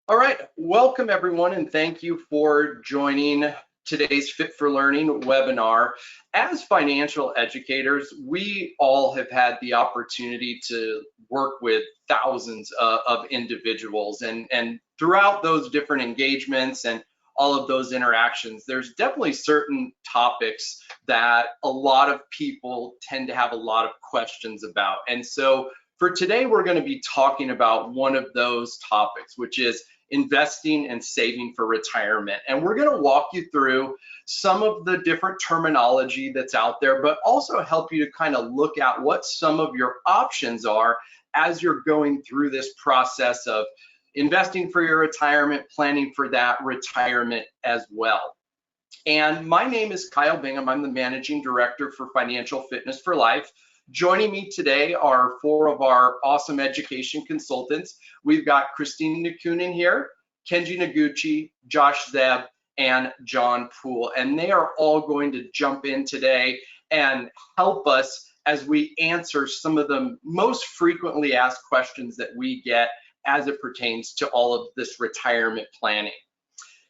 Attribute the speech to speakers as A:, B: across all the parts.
A: All right, welcome everyone, and thank you for joining today's Fit for Learning webinar. As financial educators, we all have had the opportunity to work with thousands of individuals, and throughout those different engagements and all of those interactions, there's definitely certain topics that a lot of people tend to have a lot of questions about. And so for today, we're going to be talking about one of those topics, which is investing and saving for retirement. And we're going to walk you through some of the different terminology that's out there, but also help you to kind of look at what some of your options are as you're going through this process of investing for your retirement, planning for that retirement as well. And my name is Kyle Bingham. I'm the Managing Director for Financial Fitness for Life. Joining me today are four of our awesome education consultants. We've got Christine Nakunin here, Kenji Noguchi, Josh Zeb, and John Poole. And they are all going to jump in today and help us as we answer some of the most frequently asked questions that we get as it pertains to all of this retirement planning.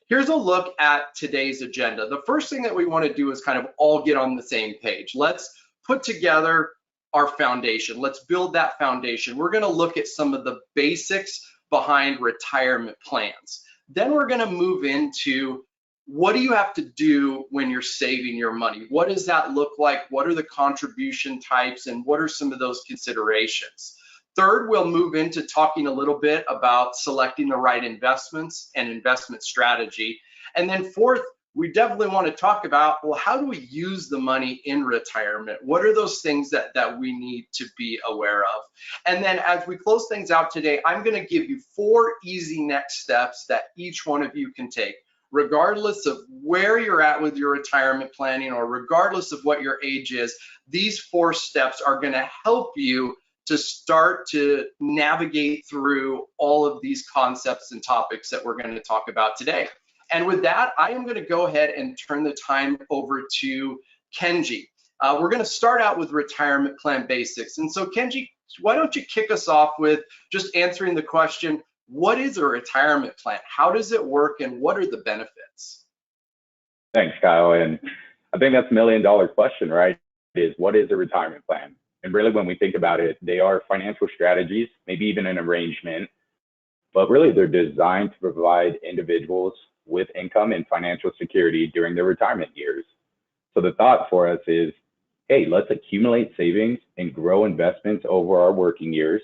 A: Here's a look at today's agenda. The first thing that we want to do is kind of all get on the same page. Let's put together our foundation. Let's build that foundation. We're going to look at some of the basics behind retirement plans. Then we're going to move into what do you have to do when you're saving your money? What does that look like? What are the contribution types, and what are some of those considerations? Third, we'll move into talking a little bit about selecting the right investments and investment strategy. And then fourth, we definitely want to talk about, well, how do we use the money in retirement? What are those things that we need to be aware of? And then as we close things out today, I'm going to give you 4 easy next steps that each one of you can take, regardless of where you're at with your retirement planning or regardless of what your age is. These 4 steps are going to help you to start to navigate through all of these concepts and topics that we're going to talk about today. And with that, I am going to go ahead and turn the time over to Kenji. We're going to start out with retirement plan basics. And so Kenji, why don't you kick us off with just answering the question, what is a retirement plan? How does it work, and what are the benefits?
B: Thanks, Kyle. And I think that's $1 million question, right? Is what is a retirement plan? And really, when we think about it, they are financial strategies, maybe even an arrangement, but really they're designed to provide individuals with income and financial security during their retirement years. So the thought for us is, hey, let's accumulate savings and grow investments over our working years.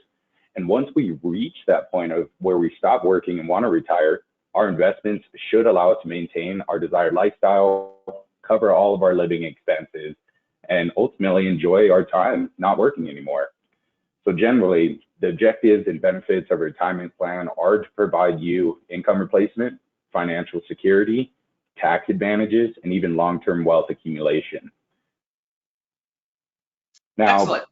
B: And once we reach that point of where we stop working and want to retire, our investments should allow us to maintain our desired lifestyle, cover all of our living expenses, and ultimately enjoy our time not working anymore. So generally, the objectives and benefits of a retirement plan are to provide you income replacement, financial security, tax advantages, and even long-term wealth accumulation. Now,
A: excellent.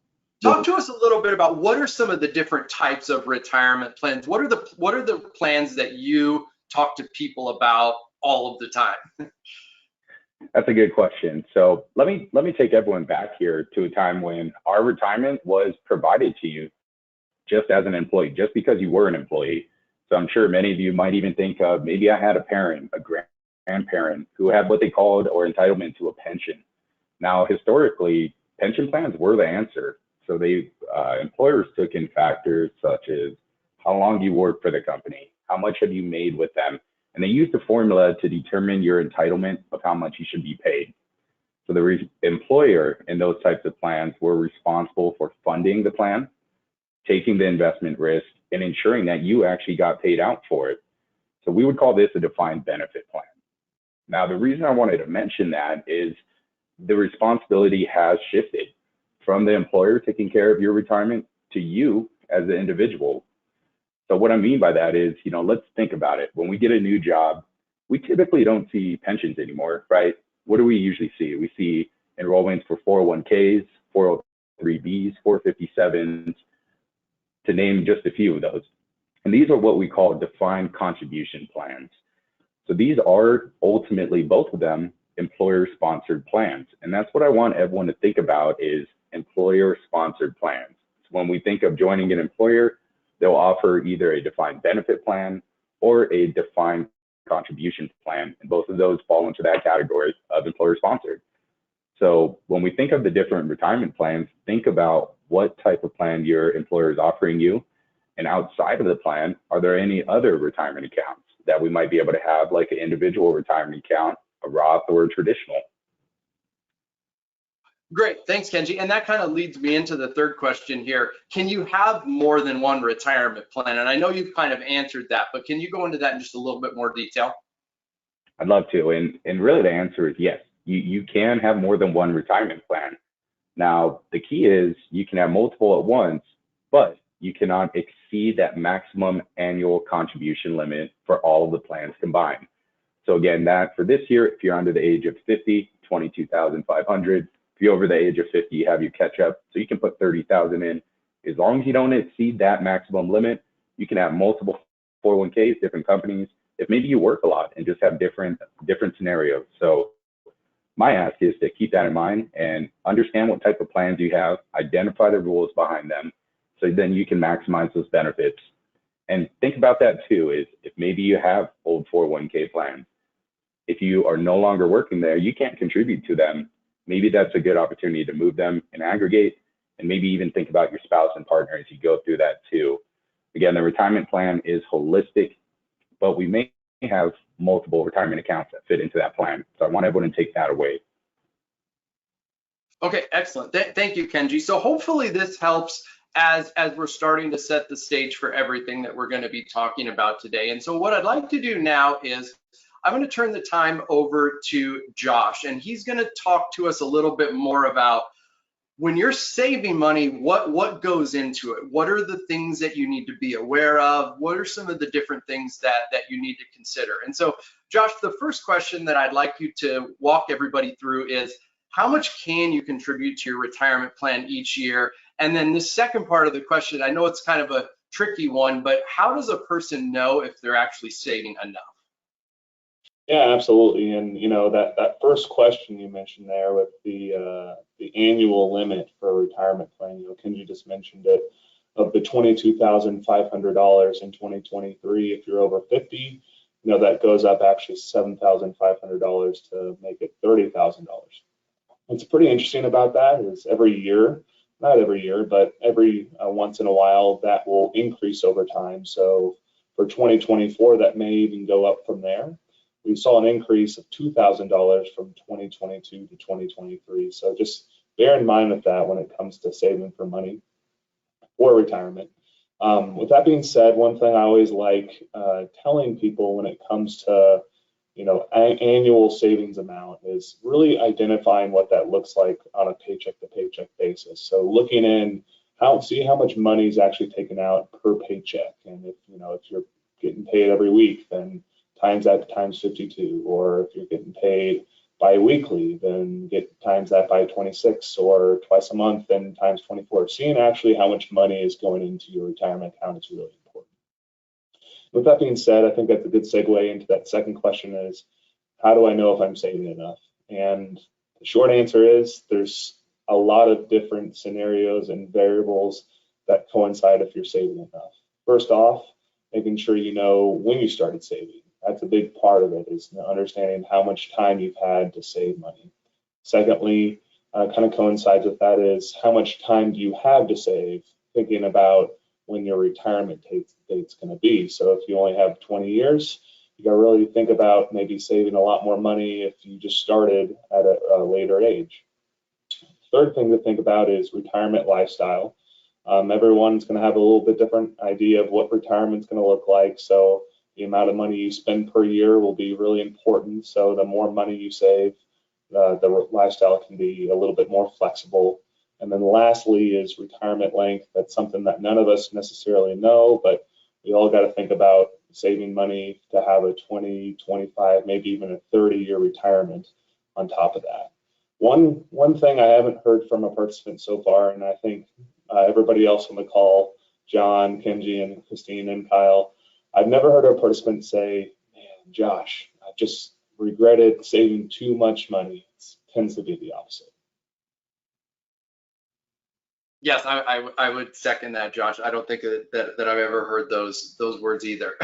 A: Talk to us a little bit about what are some of the different types of retirement plans? What are the plans that you talk to people about all of the time?
B: That's a good question. So let me take everyone back here to a time when our retirement was provided to you just as an employee, just because you were an employee. So I'm sure many of you might even think of, maybe I had a parent, a grandparent who had what they called or entitlement to a pension. Now, historically, pension plans were the answer. So employers took in factors such as how long you worked for the company, how much have you made with them, and they used a formula to determine your entitlement of how much you should be paid. So the employer in those types of plans were responsible for funding the plan, taking the investment risk, and ensuring that you actually got paid out for it. So we would call this a defined benefit plan. Now, the reason I wanted to mention that is the responsibility has shifted from the employer taking care of your retirement to you as the individual. So what I mean by that is, let's think about it. When we get a new job, we typically don't see pensions anymore, right? What do we usually see? We see enrollments for 401ks, 403bs, 457s, to name just a few of those. And these are what we call defined contribution plans. So these are ultimately, both of them, employer-sponsored plans. And that's what I want everyone to think about, is employer-sponsored plans. So when we think of joining an employer, they'll offer either a defined benefit plan or a defined contribution plan. And both of those fall into that category of employer sponsored. So when we think of the different retirement plans, think about what type of plan your employer is offering you. And outside of the plan, are there any other retirement accounts that we might be able to have, like an individual retirement account, a Roth, or a traditional?
A: Great, thanks, Kenji. And that kind of leads me into the third question here. Can you have more than one retirement plan? And I know you've kind of answered that, but can you go into that in just a little bit more detail?
B: I'd love to. And really the answer is yes. You can have more than one retirement plan. Now, the key is you can have multiple at once, but you cannot exceed that maximum annual contribution limit for all of the plans combined. So again, that for this year, if you're under the age of 50, 22,500. If you're over the age of 50, you have your catch up. So you can put 30,000 in. As long as you don't exceed that maximum limit, you can have multiple 401ks, different companies. If maybe you work a lot and just have different scenarios. So my ask is to keep that in mind and understand what type of plans you have, identify the rules behind them, so then you can maximize those benefits. And think about that too, is if maybe you have old 401k plans, if you are no longer working there, you can't contribute to them. Maybe that's a good opportunity to move them and aggregate, and maybe even think about your spouse and partner as you go through that too. Again, the retirement plan is holistic, but we may have multiple retirement accounts that fit into that plan. So I want everyone to take that away.
A: Okay, excellent. Thank you, Kenji. So hopefully this helps as we're starting to set the stage for everything that we're going to be talking about today. And so what I'd like to do now is I'm going to turn the time over to Josh, and he's going to talk to us a little bit more about when you're saving money, what goes into it? What are the things that you need to be aware of? What are some of the different things that you need to consider? And so, Josh, the first question that I'd like you to walk everybody through is, how much can you contribute to your retirement plan each year? And then the second part of the question, I know it's kind of a tricky one, but how does a person know if they're actually saving enough?
C: Yeah, absolutely. And that first question you mentioned there with the annual limit for a retirement plan, Kenji just mentioned it, of the $22,500 in 2023. If you're over 50, that goes up actually $7,500 to make it $30,000. What's pretty interesting about that is every year, not every year, but every once in a while, that will increase over time. So for 2024, that may even go up from there. We saw an increase of $2,000 from 2022 to 2023. So just bear in mind with that when it comes to saving for money for retirement. With that being said, one thing I always like telling people when it comes to annual savings amount is really identifying what that looks like on a paycheck to paycheck basis. So looking in see how much money is actually taken out per paycheck. And if you're getting paid every week, then times that times 52, or if you're getting paid bi-weekly, then get times that by 26, or twice a month, then times 24. Seeing actually how much money is going into your retirement account is really important. With that being said, I think that's a good segue into that second question is, how do I know if I'm saving enough? And the short answer is there's a lot of different scenarios and variables that coincide if you're saving enough. First off, making sure you know when you started saving. That's a big part of it, is understanding how much time you've had to save money. Secondly, kind of coincides with that is how much time do you have to save, thinking about when your retirement date's going to be. So if you only have 20 years, you got to really think about maybe saving a lot more money if you just started at a later age. Third thing to think about is retirement lifestyle. Everyone's going to have a little bit different idea of what retirement's going to look like. So the amount of money you spend per year will be really important. So the more money you save, the lifestyle can be a little bit more flexible. And then lastly is retirement length. That's something that none of us necessarily know, but we all got to think about saving money to have a 20, 25, maybe even a 30-year retirement on top of that. One thing I haven't heard from a participant so far, and I think everybody else on the call, John, Kenji, and Christine, and Kyle, I've never heard a participant say, man, Josh, I just regretted saving too much money. It tends to be the opposite.
A: Yes, I would second that, Josh. I don't think that I've ever heard those words either.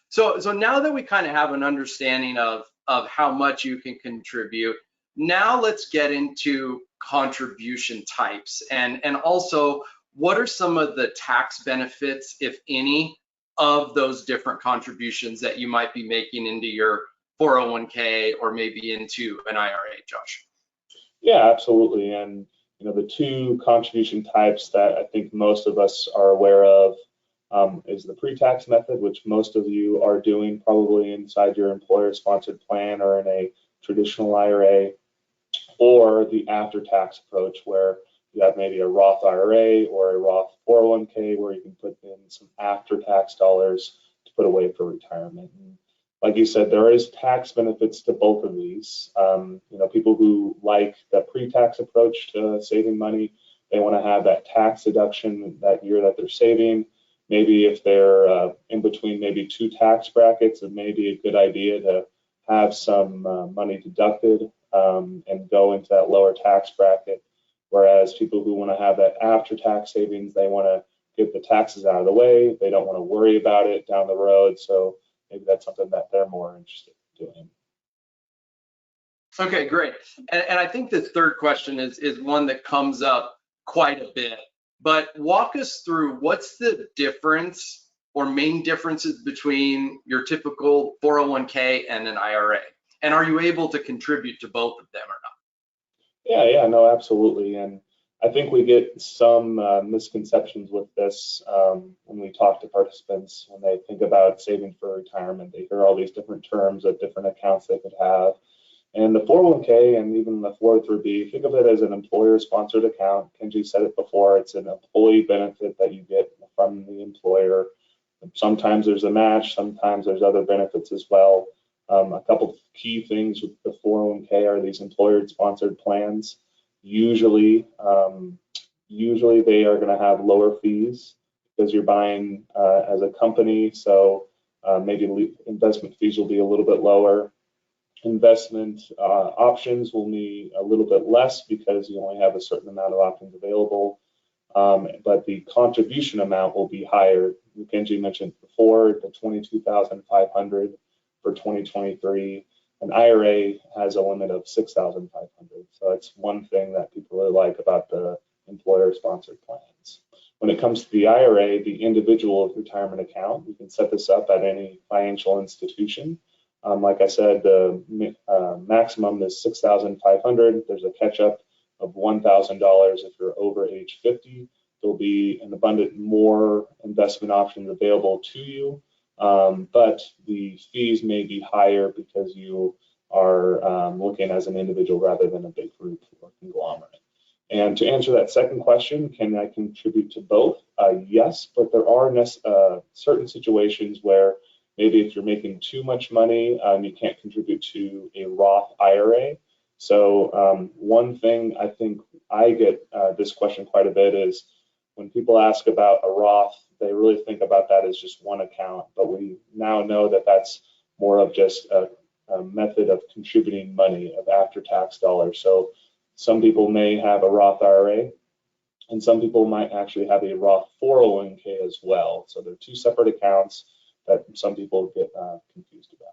A: So now that we kind of have an understanding of how much you can contribute, now let's get into contribution types and also what are some of the tax benefits, if any, of those different contributions that you might be making into your 401k or maybe into an IRA, Josh?
C: Yeah, absolutely. And the two contribution types that I think most of us are aware of is the pre-tax method, which most of you are doing probably inside your employer-sponsored plan or in a traditional IRA, or the after-tax approach where you have maybe a Roth IRA or a Roth 401k where you can put in some after-tax dollars to put away for retirement. And like you said, there is tax benefits to both of these. People who like the pre-tax approach to saving money, they want to have that tax deduction that year that they're saving. Maybe if they're in between maybe two tax brackets, it may be a good idea to have some money deducted and go into that lower tax bracket. Whereas people who want to have that after-tax savings, they want to get the taxes out of the way. They don't want to worry about it down the road. So maybe that's something that they're more interested in doing.
A: Okay, great. And I think the third question is one that comes up quite a bit, but walk us through what's the difference or main differences between your typical 401k and an IRA? And are you able to contribute to both of them or not?
C: Yeah, no, absolutely. And I think we get some misconceptions with this when we talk to participants when they think about saving for retirement. They hear all these different terms of different accounts they could have. And the 401k and even the 403b, think of it as an employer-sponsored account. Kenji said it before, it's an employee benefit that you get from the employer. Sometimes there's a match, sometimes there's other benefits as well. A couple of key things with the 401k are these employer-sponsored plans. Usually they are going to have lower fees because you're buying as a company, so maybe investment fees will be a little bit lower. Investment options will be a little bit less because you only have a certain amount of options available, but the contribution amount will be higher. Kenji mentioned before the $22,500 for 2023. An IRA has a limit of $6,500, so that's one thing that people really like about the employer-sponsored plans. When it comes to the IRA, the individual retirement account, you can set this up at any financial institution. Like I said, the maximum is $6,500. There's a catch-up of $1,000 if you're over age 50. There'll be an abundant more investment options available to you, but the fees may be higher because you are looking as an individual rather than a big group or conglomerate. And to answer that second question, can I contribute to both? Yes, but there are certain situations where maybe if you're making too much money, you can't contribute to a Roth IRA. So one thing I think I get this question quite a bit is when people ask about a Roth, they really think about that as just one account, but we now know that that's more of just a method of contributing money of after-tax dollars. So some people may have a Roth IRA, and some people might actually have a Roth 401k as well. So they're two separate accounts that some people get confused about.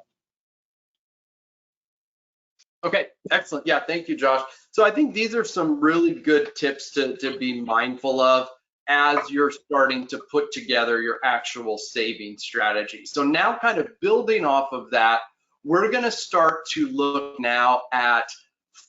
A: Okay, excellent. Yeah, thank you, Josh. So I think these are some really good tips to be mindful of as you're starting to put together your actual saving strategy. So now kind of building off of that, we're going to start to look now at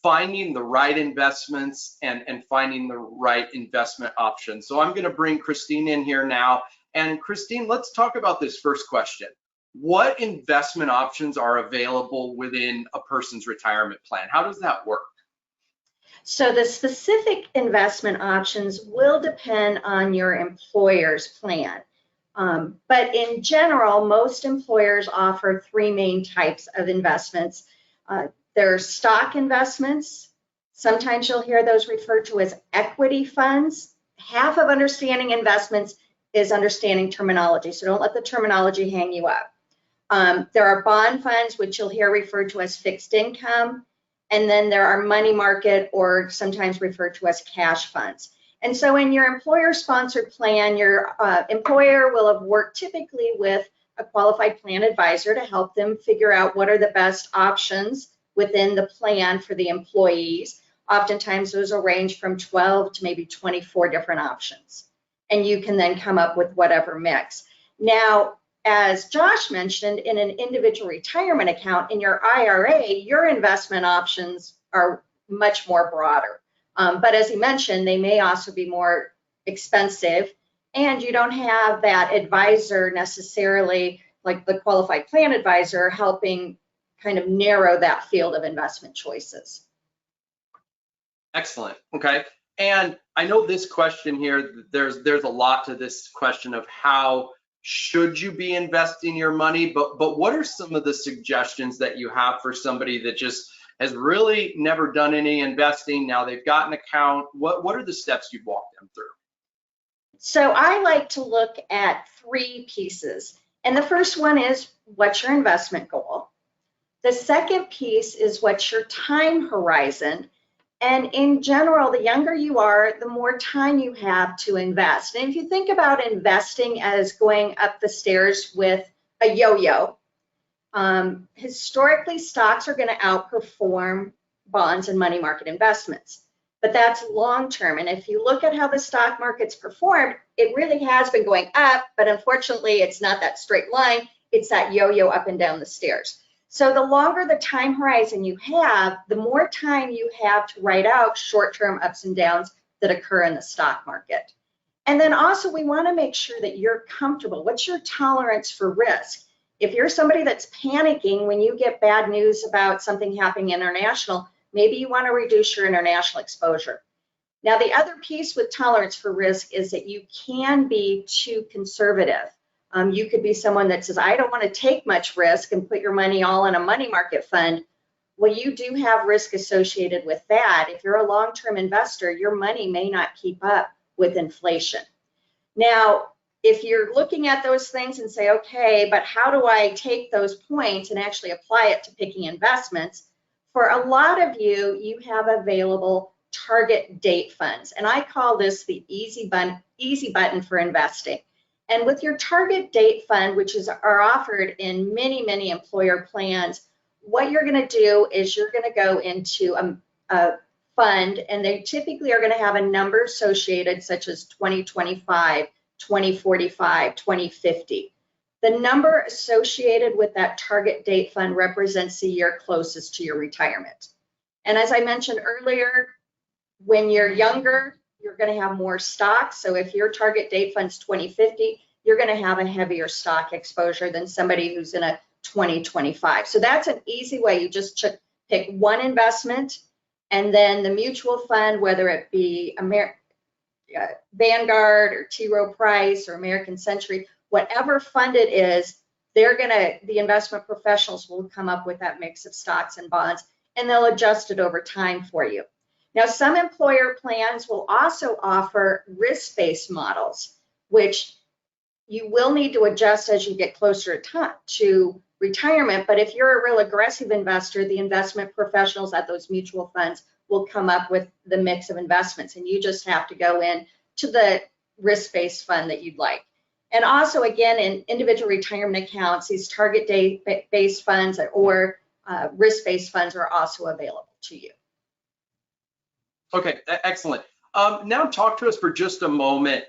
A: finding the right investments and finding the right investment options. So I'm going to bring Christine in here now. And Christine, let's talk about this first question. What investment options are available within a person's retirement plan? How does that work?
D: So the specific investment options will depend on your employer's plan. But in general, most employers offer three main types of investments. There are stock investments. Sometimes you'll hear those referred to as equity funds. Half of understanding investments is understanding terminology, so don't let the terminology hang you up. There are bond funds, which you'll hear referred to as fixed income, and then there are money market or sometimes referred to as cash funds. And so in your employer-sponsored plan, your employer will have worked typically with a qualified plan advisor to help them figure out what are the best options within the plan for the employees. Oftentimes those will range from 12 to maybe 24 different options. And you can then come up with whatever mix. Now, as Josh mentioned, in an individual retirement account, in your IRA, your investment options are much more broader. But as he mentioned, they may also be more expensive, and you don't have that advisor necessarily, like the qualified plan advisor, helping kind of narrow that field of investment choices.
A: Excellent. Okay. And I know this question here, there's a lot to this question of how should you be investing your money, but what are some of the suggestions that you have for somebody that just has really never done any investing? Now they've got an account. What are the steps you'd walk them through?
D: So I like to look at 3 pieces. And the first one is, what's your investment goal? The second piece is, what's your time horizon? And in general, the younger you are, the more time you have to invest. And if you think about investing as going up the stairs with a yo-yo, historically, stocks are going to outperform bonds and money market investments. But that's long-term. And if you look at how the stock market's performed, it really has been going up, but unfortunately, it's not that straight line. It's that yo-yo up and down the stairs. So the longer the time horizon you have, the more time you have to ride out short-term ups and downs that occur in the stock market. And then also, we want to make sure that you're comfortable. What's your tolerance for risk? If you're somebody that's panicking when you get bad news about something happening international, maybe you want to reduce your international exposure. Now, the other piece with tolerance for risk is that you can be too conservative. You could be someone that says, I don't want to take much risk and put your money all in a money market fund. Well, you do have risk associated with that. If you're a long-term investor, your money may not keep up with inflation. Now, if you're looking at those things and say, okay, but how do I take those points and actually apply it to picking investments? For a lot of you, you have available target date funds. And I call this the easy button for investing. And with your target date fund, which are offered in many, many employer plans, what you're going to do is you're going to go into a fund, and they typically are going to have a number associated, such as 2025, 2045, 2050. The number associated with that target date fund represents the year closest to your retirement. And as I mentioned earlier, when you're younger, you're going to have more stocks. So if your target date fund's 2050, you're going to have a heavier stock exposure than somebody who's in a 2025. So that's an easy way. You just pick one investment, and then the mutual fund, whether it be Vanguard or T. Rowe Price or American Century, whatever fund it is, the investment professionals will come up with that mix of stocks and bonds, and they'll adjust it over time for you. Now, some employer plans will also offer risk-based models, which you will need to adjust as you get closer to retirement. But if you're a real aggressive investor, the investment professionals at those mutual funds will come up with the mix of investments, and you just have to go in to the risk-based fund that you'd like. And also, again, in individual retirement accounts, these target date-based funds or risk-based funds are also available to you.
A: Okay, excellent. Now talk to us for just a moment,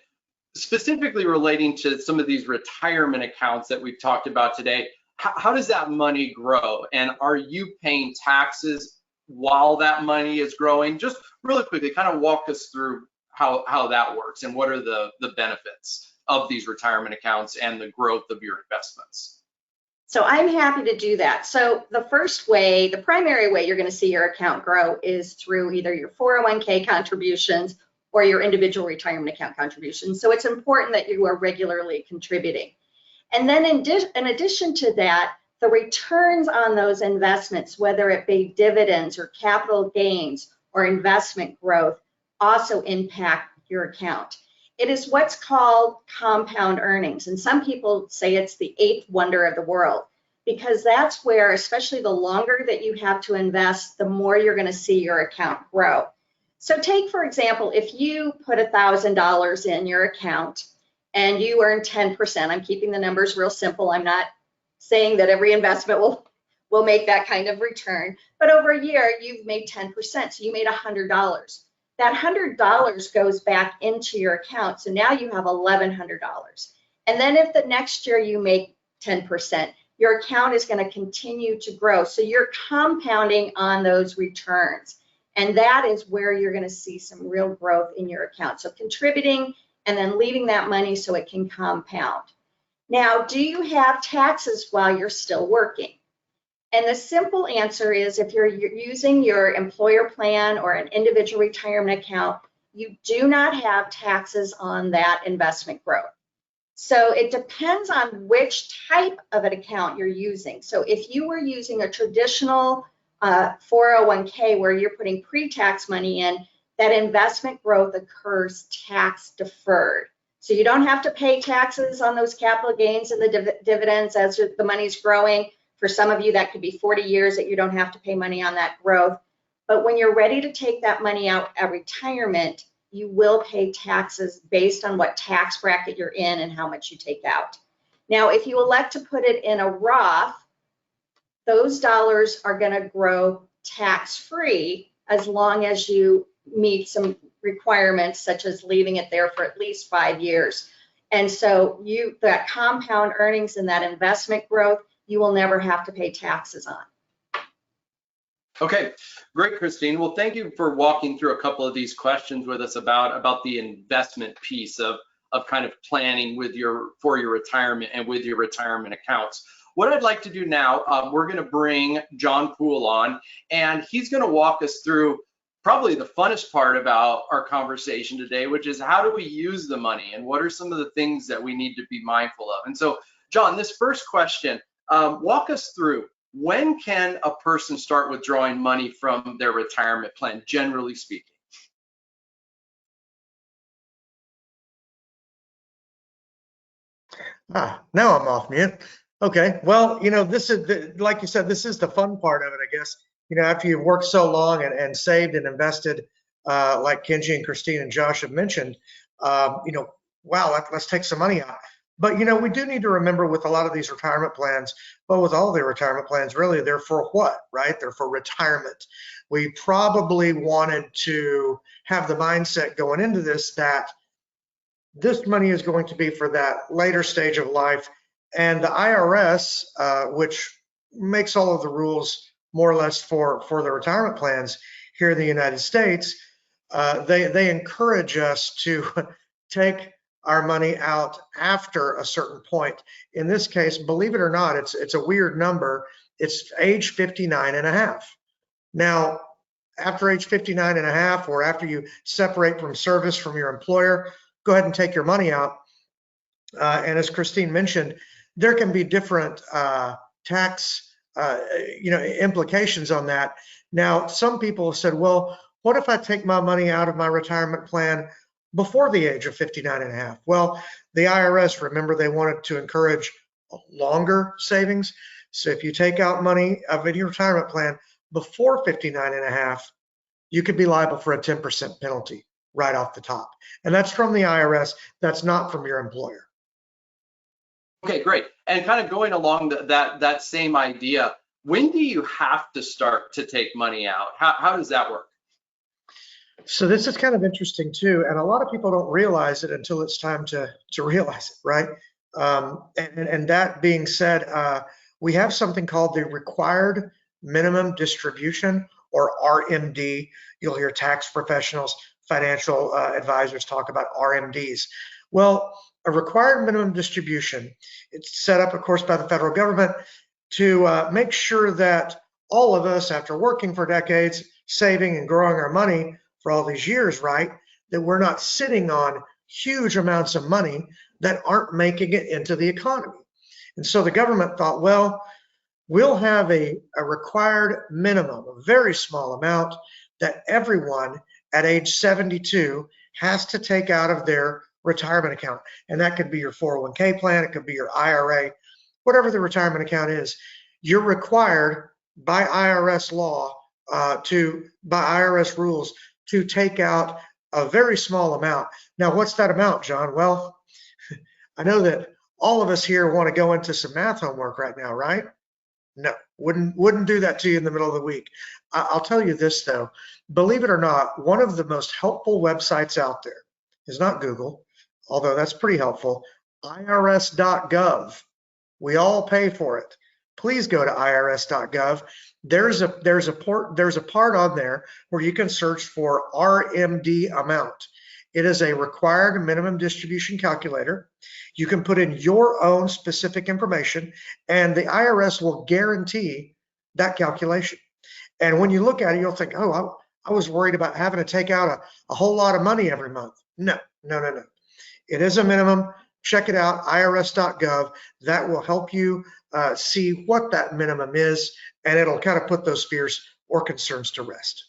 A: specifically relating to some of these retirement accounts that we've talked about today. How does that money grow? And are you paying taxes while that money is growing? Just really quickly, kind of walk us through how that works and what are the benefits of these retirement accounts and the growth of your investments.
D: So I'm happy to do that. So the first way, the primary way you're going to see your account grow is through either your 401k contributions or your individual retirement account contributions. So it's important that you are regularly contributing. And then in addition to that, the returns on those investments, whether it be dividends or capital gains or investment growth, also impact your account. It is what's called compound earnings. And some people say it's the 8th wonder of the world, because that's where, especially the longer that you have to invest, the more you're going to see your account grow. So take, for example, if you put $1,000 in your account and you earn 10%, I'm keeping the numbers real simple. I'm not saying that every investment will make that kind of return, but over a year, you've made 10%, so you made $100. That $100 goes back into your account, so now you have $1,100. And then if the next year you make 10%, your account is going to continue to grow. So you're compounding on those returns. And that is where you're going to see some real growth in your account. So contributing and then leaving that money so it can compound. Now, do you have taxes while you're still working? And the simple answer is if you're using your employer plan or an individual retirement account, you do not have taxes on that investment growth. So it depends on which type of an account you're using. So if you were using a traditional 401k where you're putting pre-tax money in, that investment growth occurs tax deferred. So you don't have to pay taxes on those capital gains and the dividends as the money's growing. For some of you, that could be 40 years that you don't have to pay money on that growth. But when you're ready to take that money out at retirement, you will pay taxes based on what tax bracket you're in and how much you take out. Now, if you elect to put it in a Roth, those dollars are going to grow tax-free as long as you meet some requirements, such as leaving it there for at least 5 years. And so that compound earnings and that investment growth, you will never have to pay taxes on.
A: Okay, great, Christine. Well, thank you for walking through a couple of these questions with us about the investment piece of kind of planning for your retirement and with your retirement accounts. What I'd like to do now, we're going to bring John Poole on, and he's going to walk us through probably the funnest part about our conversation today, which is how do we use the money and what are some of the things that we need to be mindful of. And so, John, this first question, walk us through, when can a person start withdrawing money from their retirement plan, generally speaking?
E: Now I'm off mute. Okay, well, this is, like you said, this is the fun part of it, I guess. After you've worked so long and saved and invested, like Kenji and Christine and Josh have mentioned, wow, let's take some money out. But, we do need to remember with a lot of these retirement plans, but with all the retirement plans, really, they're for what, right? They're for retirement. We probably wanted to have the mindset going into this that this money is going to be for that later stage of life. And the IRS, which makes all of the rules more or less for the retirement plans here in the United States, they encourage us to take our money out after a certain point. In this case, believe it or not, it's a weird number. It's age 59 and a half. Now, after age 59 and a half, or after you separate from service from your employer, go ahead and take your money out. And as Christine mentioned, there can be different tax implications on that. Now, some people have said, well, what if I take my money out of my retirement plan before the age of 59 and a half? Well, the IRS, remember, they wanted to encourage longer savings. So if you take out money out of your retirement plan before 59 and a half, you could be liable for a 10% penalty right off the top. And that's from the IRS. That's not from your employer.
A: Okay, great. And kind of going along that same idea, when do you have to start to take money out? How does that work?
E: So this is kind of interesting too, and a lot of people don't realize it until it's time to realize it, right? And that being said, we have something called the required minimum distribution, or RMD. You'll hear tax professionals, financial advisors talk about RMDs. Well, a required minimum distribution, it's set up, of course, by the federal government to make sure that all of us, after working for decades, saving and growing our money for all these years, right, that we're not sitting on huge amounts of money that aren't making it into the economy. And so the government thought, well, we'll have a required minimum, a very small amount that everyone at age 72 has to take out of their retirement account. And that could be your 401k plan, it could be your IRA, whatever the retirement account is. You're required by IRS law, by IRS rules, to take out a very small amount. Now, what's that amount, John? Well, I know that all of us here want to go into some math homework right now, right? No, wouldn't do that to you in the middle of the week. I'll tell you this though, believe it or not, one of the most helpful websites out there is not Google, although that's pretty helpful, irs.gov. We all pay for it. Please go to irs.gov. There's a part on there where you can search for RMD amount. It is a required minimum distribution calculator. You can put in your own specific information and the IRS will guarantee that calculation. And when you look at it, you'll think, oh, I was worried about having to take out a whole lot of money every month. No. It is a minimum. Check it out, irs.gov. That will help you see what that minimum is, and it'll kind of put those fears or concerns to rest.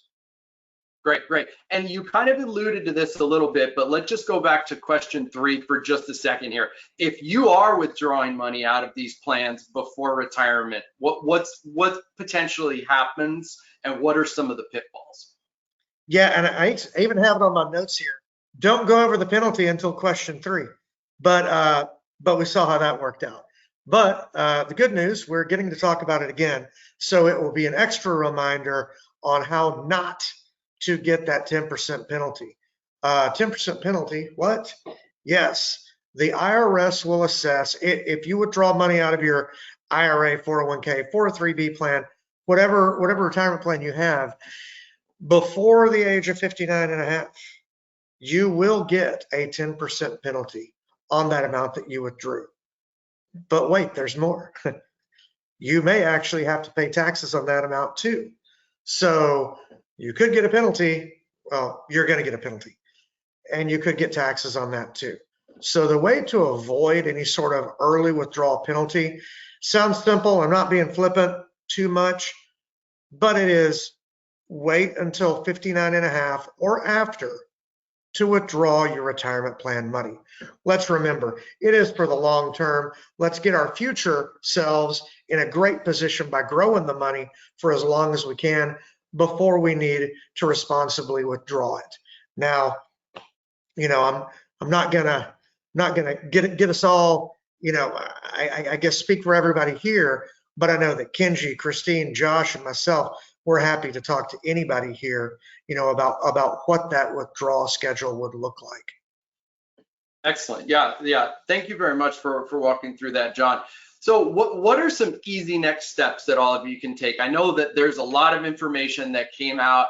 A: Great. And you kind of alluded to this a little bit, but let's just go back to question 3 for just a second here. If you are withdrawing money out of these plans before retirement, what potentially happens and what are some of the pitfalls?
E: Yeah, and I even have it on my notes here. Don't go over the penalty until question 3, but we saw how that worked out. But the good news, we're getting to talk about it again, so it will be an extra reminder on how not to get that 10% penalty. 10% penalty, what? Yes, the IRS will assess if you withdraw money out of your IRA, 401k, 403b plan, whatever retirement plan you have, before the age of 59 and a half, you will get a 10% penalty on that amount that you withdrew. But wait, there's more. You may actually have to pay taxes on that amount too. So you could get a penalty. Well, you're going to get a penalty. And you could get taxes on that too. So the way to avoid any sort of early withdrawal penalty sounds simple. I'm not being flippant too much, but it is wait until 59 and a half or after to withdraw your retirement plan money. Let's remember, it is for the long term. Let's get our future selves in a great position by growing the money for as long as we can before we need to responsibly withdraw it. Now, I'm not gonna get us all, I guess speak for everybody here, but I know that Kenji, Christine, Josh, and myself, we're happy to talk to anybody here, about what that withdrawal schedule would look like.
A: Excellent. Yeah. Thank you very much for walking through that, John. So what are some easy next steps that all of you can take? I know that there's a lot of information that came out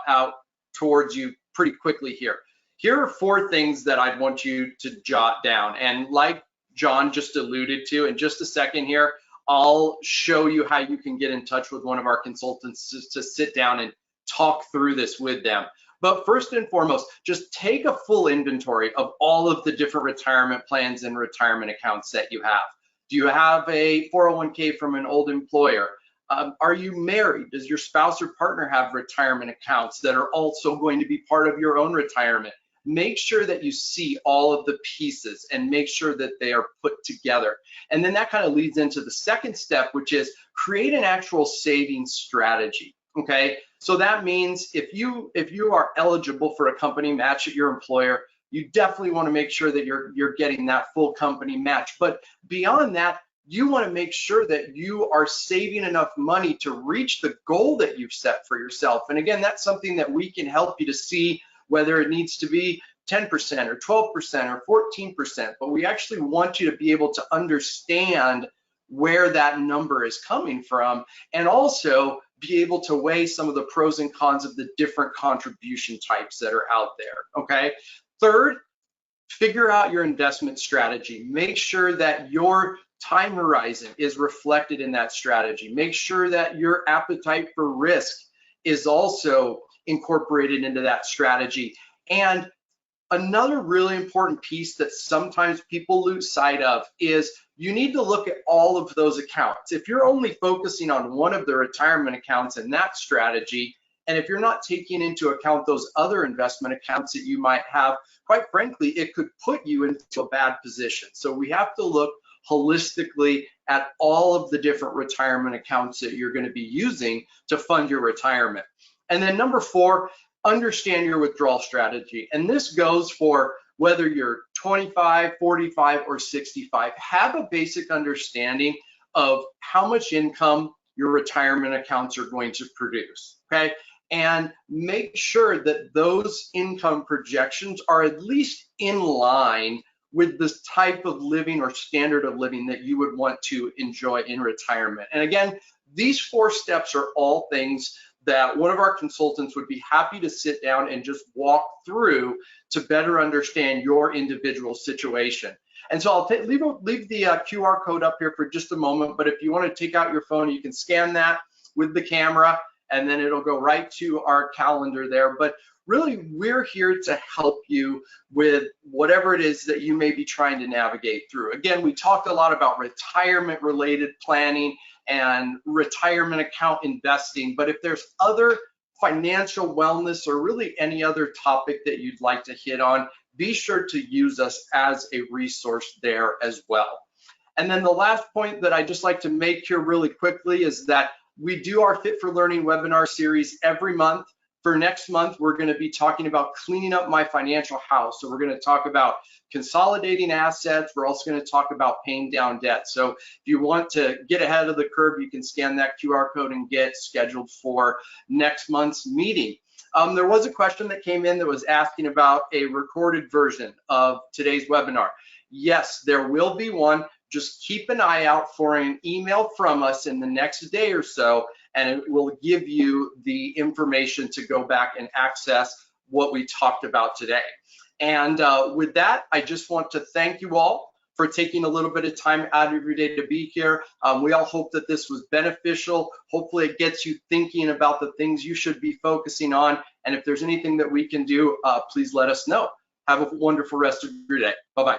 A: towards you pretty quickly here. Here are 4 things that I'd want you to jot down. And like John just alluded to, in just a second here, I'll show you how you can get in touch with one of our consultants to sit down and talk through this with them. But first and foremost, just take a full inventory of all of the different retirement plans and retirement accounts that you have. Do you have a 401k from an old employer? Are you married? Does your spouse or partner have retirement accounts that are also going to be part of your own retirement? Make sure that you see all of the pieces and make sure that they are put together. And then that kind of leads into the second step, which is create an actual savings strategy. Okay, so that means if you are eligible for a company match at your employer, you definitely want to make sure that you're getting that full company match. But beyond that, you want to make sure that you are saving enough money to reach the goal that you've set for yourself. And again, that's something that we can help you to see, whether it needs to be 10% or 12% or 14%, but we actually want you to be able to understand where that number is coming from and also be able to weigh some of the pros and cons of the different contribution types that are out there, okay? Third, figure out your investment strategy. Make sure that your time horizon is reflected in that strategy. Make sure that your appetite for risk is also incorporated into that strategy. And another really important piece that sometimes people lose sight of is you need to look at all of those accounts. If you're only focusing on one of the retirement accounts in that strategy, and if you're not taking into account those other investment accounts that you might have, quite frankly, it could put you into a bad position. So we have to look holistically at all of the different retirement accounts that you're going to be using to fund your retirement. And then number 4, understand your withdrawal strategy. And this goes for whether you're 25, 45, or 65. Have a basic understanding of how much income your retirement accounts are going to produce, okay? And make sure that those income projections are at least in line with the type of living or standard of living that you would want to enjoy in retirement. And again, these 4 steps are all things that one of our consultants would be happy to sit down and just walk through to better understand your individual situation. And so I'll leave the QR code up here for just a moment, but if you want to take out your phone, you can scan that with the camera, and then it'll go right to our calendar there. But really, we're here to help you with whatever it is that you may be trying to navigate through. Again, we talked a lot about retirement-related planning and retirement account investing, but if there's other financial wellness or really any other topic that you'd like to hit on, be sure to use us as a resource there as well. And then the last point that I just like to make here really quickly is that we do our Fit for Learning webinar series every month. For next month, we're going to be talking about cleaning up my financial house. So we're going to talk about consolidating assets. We're also going to talk about paying down debt. So if you want to get ahead of the curve, you can scan that QR code and get scheduled for next month's meeting. There was a question that came in that was asking about a recorded version of today's webinar. Yes, there will be one. Just keep an eye out for an email from us in the next day or so, and it will give you the information to go back and access what we talked about today. And with that, I just want to thank you all for taking a little bit of time out of your day to be here. We all hope that this was beneficial. Hopefully it gets you thinking about the things you should be focusing on. And if there's anything that we can do, please let us know. Have a wonderful rest of your day. Bye-bye.